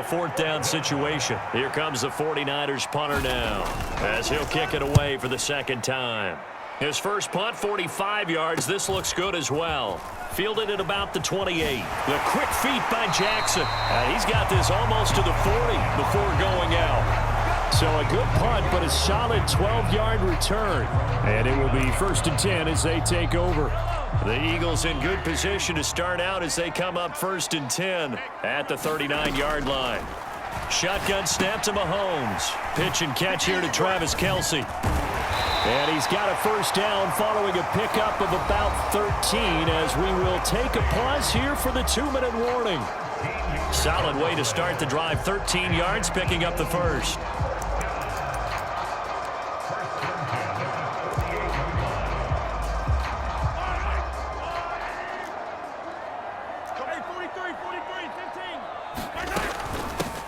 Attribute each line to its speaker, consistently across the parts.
Speaker 1: a fourth down situation. Here comes the 49ers punter now, as he'll kick it away for the second time. His first punt, 45 yards. This looks good as well. Fielded at about the 28. The quick feet by Jackson. He's got this almost to the 40 before going out. So a good punt, but a solid 12-yard return. And it will be 1st and 10 as they take over. The Eagles in good position to start out as they come up 1st and 10 at the 39-yard line. Shotgun snap to Mahomes. Pitch and catch here to Travis Kelce. And he's got a first down following a pickup of about 13 as we will take a pause here for the 2-minute warning. Solid way to start the drive. 13 yards, picking up the first.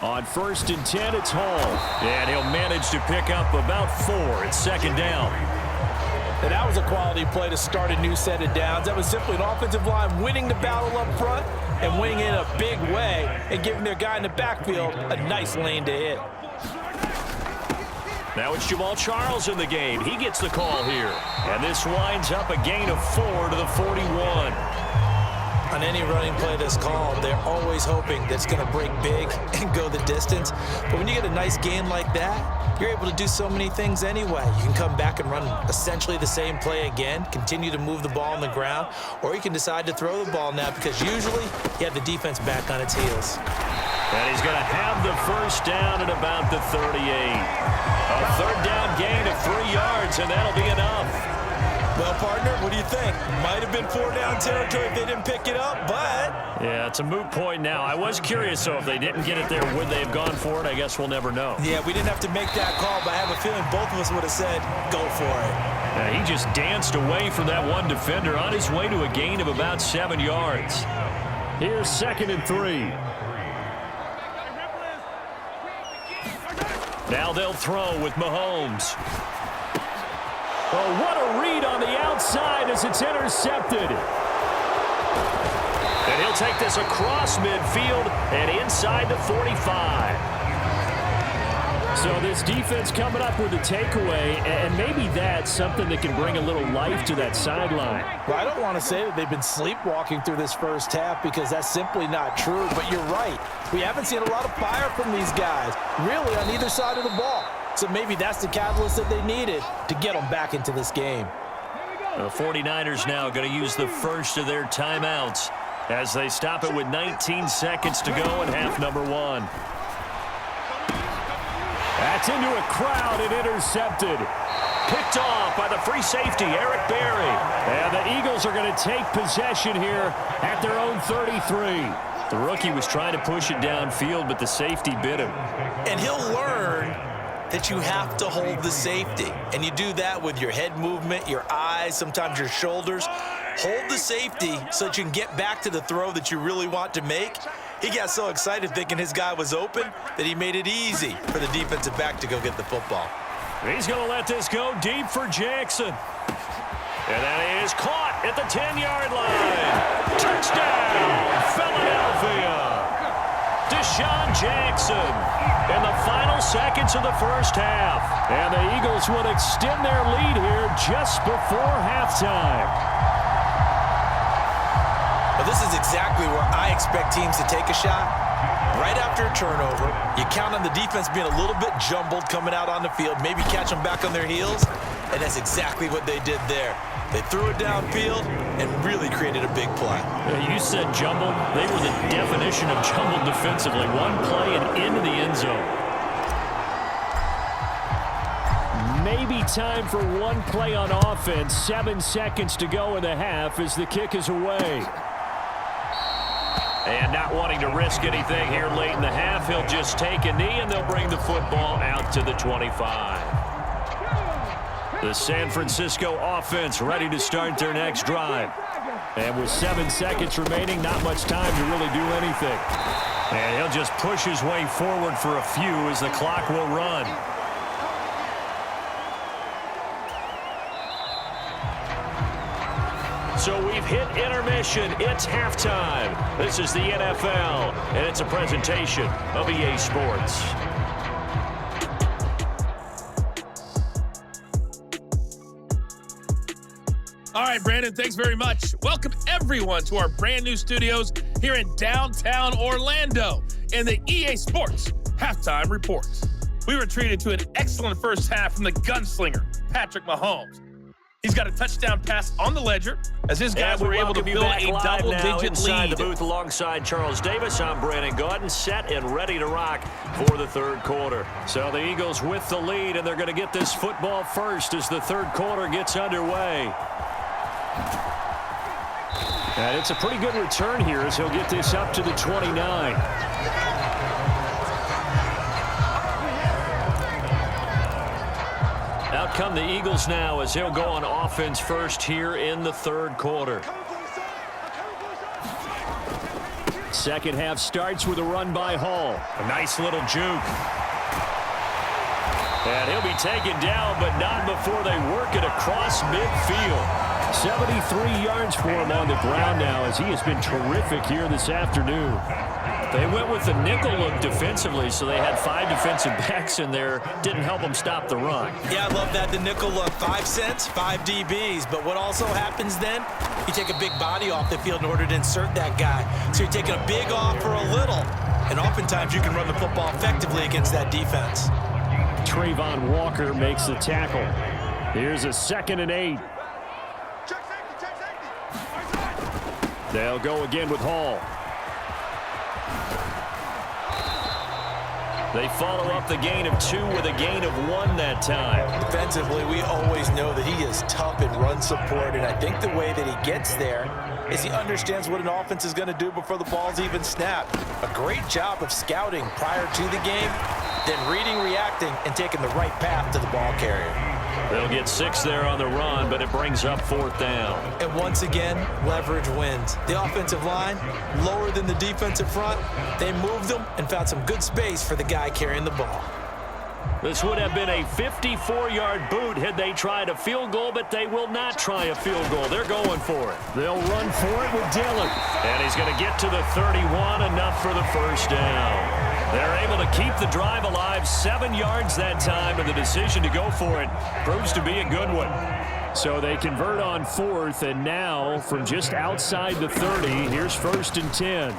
Speaker 1: On 1st and 10, it's Hall. And he'll manage to pick up about 4. It's 2nd down.
Speaker 2: And that was a quality play to start a new set of downs. That was simply an offensive line winning the battle up front and winning in a big way and giving their guy in the backfield a nice lane to hit.
Speaker 1: Now it's Jamal Charles in the game. He gets the call here. And this winds up a gain of 4 to the 41.
Speaker 2: On any running play that's called, they're always hoping that it's going to break big and go the distance. But when you get a nice gain like that, you're able to do so many things anyway. You can come back and run essentially the same play again, continue to move the ball on the ground, or you can decide to throw the ball now because usually you have the defense back on its heels.
Speaker 1: And he's going to have the first down at about the 38. A 3rd down gain of 3 yards, and that'll be enough.
Speaker 2: Well, partner, what do you think? Might have been 4-down territory if they didn't pick it up, but...
Speaker 1: Yeah, it's a moot point now. I was curious, though, if they didn't get it there, would they have gone for it? I guess we'll never know.
Speaker 2: Yeah, we didn't have to make that call, but I have a feeling both of us would have said, go for it.
Speaker 1: Yeah, he just danced away from that one defender on his way to a gain of about 7 yards. Here's 2nd and 3. Now they'll throw with Mahomes. Oh, what a read on the outside as it's intercepted. And he'll take this across midfield and inside the 45. So this defense coming up with a takeaway, and maybe that's something that can bring a little life to that sideline.
Speaker 2: Well, I don't want to say that they've been sleepwalking through this first half because that's simply not true, but you're right. We haven't seen a lot of fire from these guys, really on either side of the ball. So maybe that's the catalyst that they needed to get them back into this game.
Speaker 1: The 49ers now going to use the first of their timeouts as they stop it with 19 seconds to go in half number 1. That's into a crowd and intercepted. Picked off by the free safety, Eric Berry. And the Eagles are going to take possession here at their own 33. The rookie was trying to push it downfield, but the safety bit him.
Speaker 2: And he'll learn that you have to hold the safety. And you do that with your head movement, your eyes, sometimes your shoulders. Hold the safety so that you can get back to the throw that you really want to make. He got so excited thinking his guy was open that he made it easy for the defensive back to go get the football.
Speaker 1: He's going to let this go deep for Jackson. And that is caught at the 10-yard line. Touchdown, Philadelphia. Deshaun Jackson in the final seconds of the first half. And the Eagles will extend their lead here just before halftime.
Speaker 2: Well, this is exactly where I expect teams to take a shot. Right after a turnover, you count on the defense being a little bit jumbled coming out on the field, maybe catch them back on their heels, and that's exactly what they did there. They threw it downfield and really created a big play.
Speaker 1: You said jumbled. They were the definition of jumbled defensively. One play and into the end zone. Maybe time for one play on offense. 7 seconds to go in the half as the kick is away. And not wanting to risk anything here late in the half, he'll just take a knee and they'll bring the football out to the 25. The San Francisco offense ready to start their next drive. And with 7 seconds remaining, not much time to really do anything. And he'll just push his way forward for a few as the clock will run. So we've hit intermission. It's halftime. This is the NFL, and it's a presentation of EA Sports.
Speaker 3: All right, Brandon, thanks very much. Welcome, everyone, to our brand new studios here in downtown Orlando in the EA Sports Halftime Report. We were treated to an excellent first half from the gunslinger, Patrick Mahomes. He's got a touchdown pass on the ledger as his guys were able to build a double-digit
Speaker 1: inside
Speaker 3: lead.
Speaker 1: the booth alongside Charles Davis. I'm Brandon Gaudin, set and ready to rock for the third quarter. So the Eagles with the lead, and they're going to get this football first as the third quarter gets underway. And it's a pretty good return here as he'll get this up to the 29. Out come the Eagles now as he'll go on offense first here in the third quarter. Second half starts with a run by Hall. A nice little juke. And he'll be taken down, but not before they work it across midfield. 73 yards for him on the ground now as he has been terrific here this afternoon. They went with the nickel look defensively, so they had 5 defensive backs in there. Didn't help them stop the run.
Speaker 2: Yeah, I love that, the nickel look. 5 cents, 5 DBs. But what also happens then, you take a big body off the field in order to insert that guy. So you're taking a big off for a little. And oftentimes you can run the football effectively against that defense.
Speaker 1: Trayvon Walker makes the tackle. Here's a 2nd and 8. They'll go again with Hall. They follow up the gain of 2 with a gain of 1 that time.
Speaker 2: Defensively, we always know that he is tough in run support, and I think the way that he gets there is he understands what an offense is going to do before the ball's even snapped. A great job of scouting prior to the game, then reading, reacting, and taking the right path to the ball carrier.
Speaker 1: They'll get 6 there on the run, but it brings up 4th down.
Speaker 2: And once again, leverage wins. The offensive line, lower than the defensive front, they moved them and found some good space for the guy carrying the ball.
Speaker 1: This would have been a 54-yard boot had they tried a field goal, but they will not try a field goal. They're going for it. They'll run for it with Dillon. And he's going to get to the 31, enough for the first down. They're able to keep the drive alive, 7 yards that time, and the decision to go for it proves to be a good one. So they convert on 4th, and now from just outside the 30, here's 1st and 10.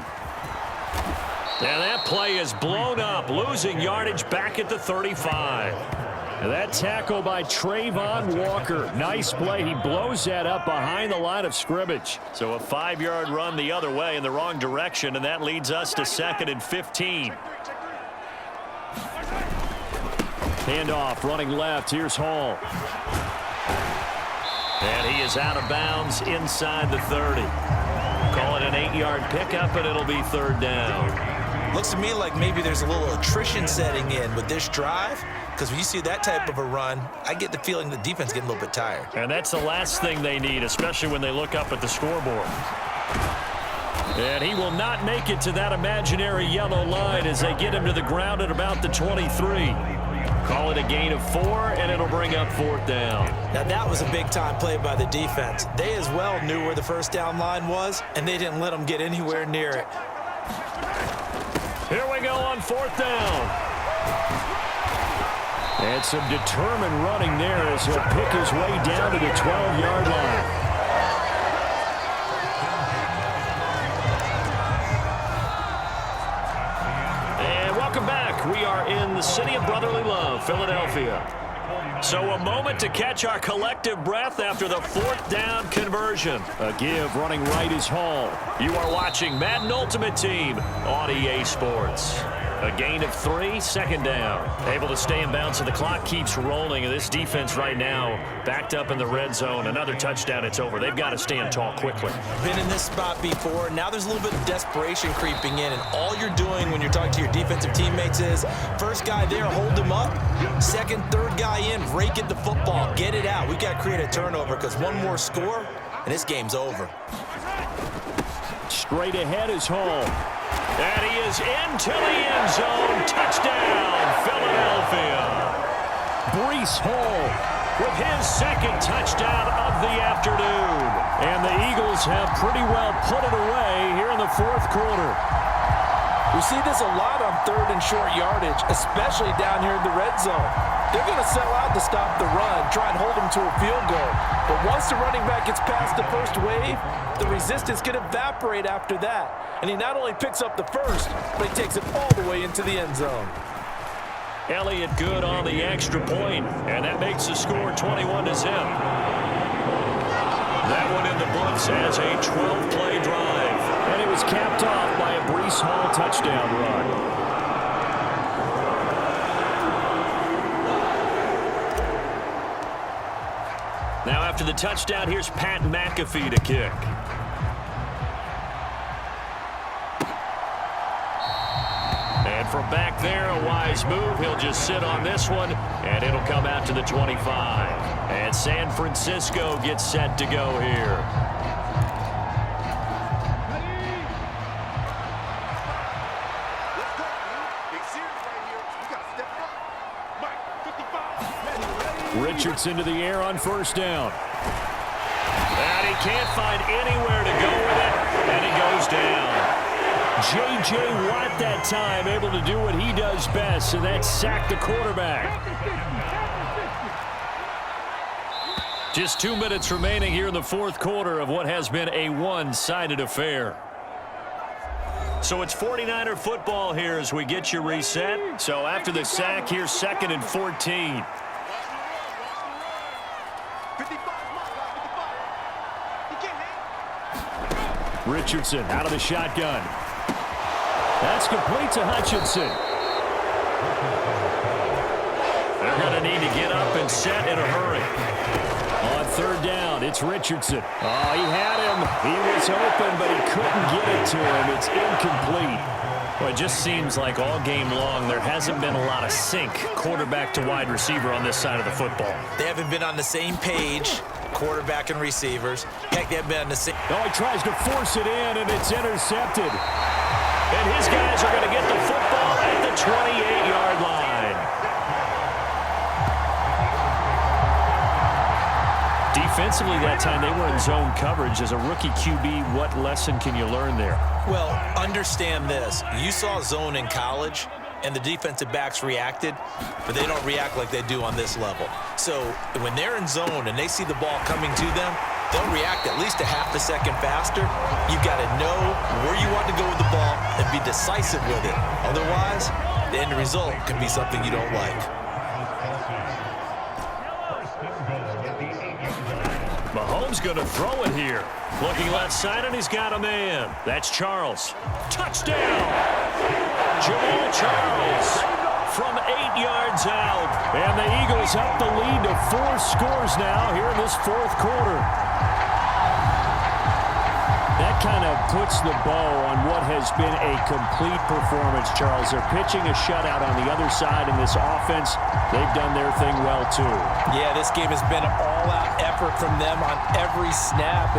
Speaker 1: And that play is blown up, losing yardage back at the 35. And that tackle by Trayvon Walker. Nice play. He blows that up behind the line of scrimmage. So a 5-yard run the other way in the wrong direction, and that leads us to 2nd and 15. Handoff, running left. Here's Hall. And he is out of bounds inside the 30. Call it an 8-yard pickup, and it'll be 3rd down.
Speaker 2: Looks to me like maybe there's a little attrition setting in with this drive, because when you see that type of a run, I get the feeling the defense getting a little bit tired.
Speaker 1: And that's the last thing they need, especially when they look up at the scoreboard. And he will not make it to that imaginary yellow line as they get him to the ground at about the 23. Call it a gain of 4, and it'll bring up 4th down.
Speaker 2: Now that was a big-time play by the defense. They as well knew where the first down line was, and they didn't let them get anywhere near it.
Speaker 1: Here we go on 4th down. And some determined running there as he'll pick his way down to the 12-yard line. And welcome back. We are in the city of brotherly love, Philadelphia. So a moment to catch our collective breath after the 4th down conversion. A give running right is Hall. You are watching Madden Ultimate Team on EA Sports. A gain of 3, 2nd down. Able to stay in bounds, so the clock keeps rolling. And this defense right now backed up in the red zone. Another touchdown, it's over. They've got to stand tall quickly.
Speaker 2: Been in this spot before. Now there's a little bit of desperation creeping in. And all you're doing when you're talking to your defensive teammates is, first guy there, hold him up. Second, third guy in, rake at the football. Get it out. We've got to create a turnover because one more score, and this game's over.
Speaker 1: Straight ahead is Hall. And he is into the end zone. Touchdown, Philadelphia. Breece Hall with his second touchdown of the afternoon. And the Eagles have pretty well put it away here in the fourth quarter.
Speaker 2: We see this a lot on third and short yardage, especially down here in the red zone. They're going to sell out to stop the run, try and hold them to a field goal. But once the running back gets past the first wave, the resistance can evaporate after that. And he not only picks up the first, but he takes it all the way into the end zone.
Speaker 1: Elliott good on the extra point, and that makes the score 21-0. That one in the books as a 12-play drive. And it was capped off by a Breece Hall touchdown run. Now after the touchdown, here's Pat McAfee to kick. And from back there, a wise move. He'll just sit on this one, and it'll come out to the 25. And San Francisco gets set to go here. Richardson to the air on first down. And he can't find anywhere to go with it, and he goes down. J.J. Watt that time able to do what he does best, and that's sack the quarterback. Just 2 minutes remaining here in the fourth quarter of what has been a one-sided affair. So it's 49er football here as we get you reset. So after the sack, here's 2nd and 14. Richardson out of the shotgun. That's complete to Hutchinson. They're going to need to get up and set in a hurry. On third down, it's Richardson. Oh, he had him. He was open, but he couldn't get it to him. It's incomplete. Well, it just seems like all game long there hasn't been a lot of sync quarterback to wide receiver on this side of the football.
Speaker 2: They haven't been on the same page, quarterback and receivers. Heck, they haven't been on the same.
Speaker 1: Oh, he tries to force it in, and it's intercepted. And his guys are going to get the football at the 28-yard line. Defensively that time, they were in zone coverage. As a rookie QB, what lesson can you learn there?
Speaker 2: Well, understand this. You saw zone in college, and the defensive backs reacted, but they don't react like they do on this level. So when they're in zone and they see the ball coming to them, they'll react at least a half a second faster. You've got to know where you want to go with the ball and be decisive with it. Otherwise, the end result can be something you don't like.
Speaker 1: Mahomes going to throw it here. Looking left side, and he's got a man. That's Charles. Touchdown! Jamal Charles from 8 yards out. And the Eagles up the lead to 4 scores now here in this fourth quarter. That kind of puts the bow on what has been a complete performance, Charles. They're pitching a shutout on the other side in this offense. They've done their thing well, too.
Speaker 2: Yeah, this game has been an all-out effort from them on every snap.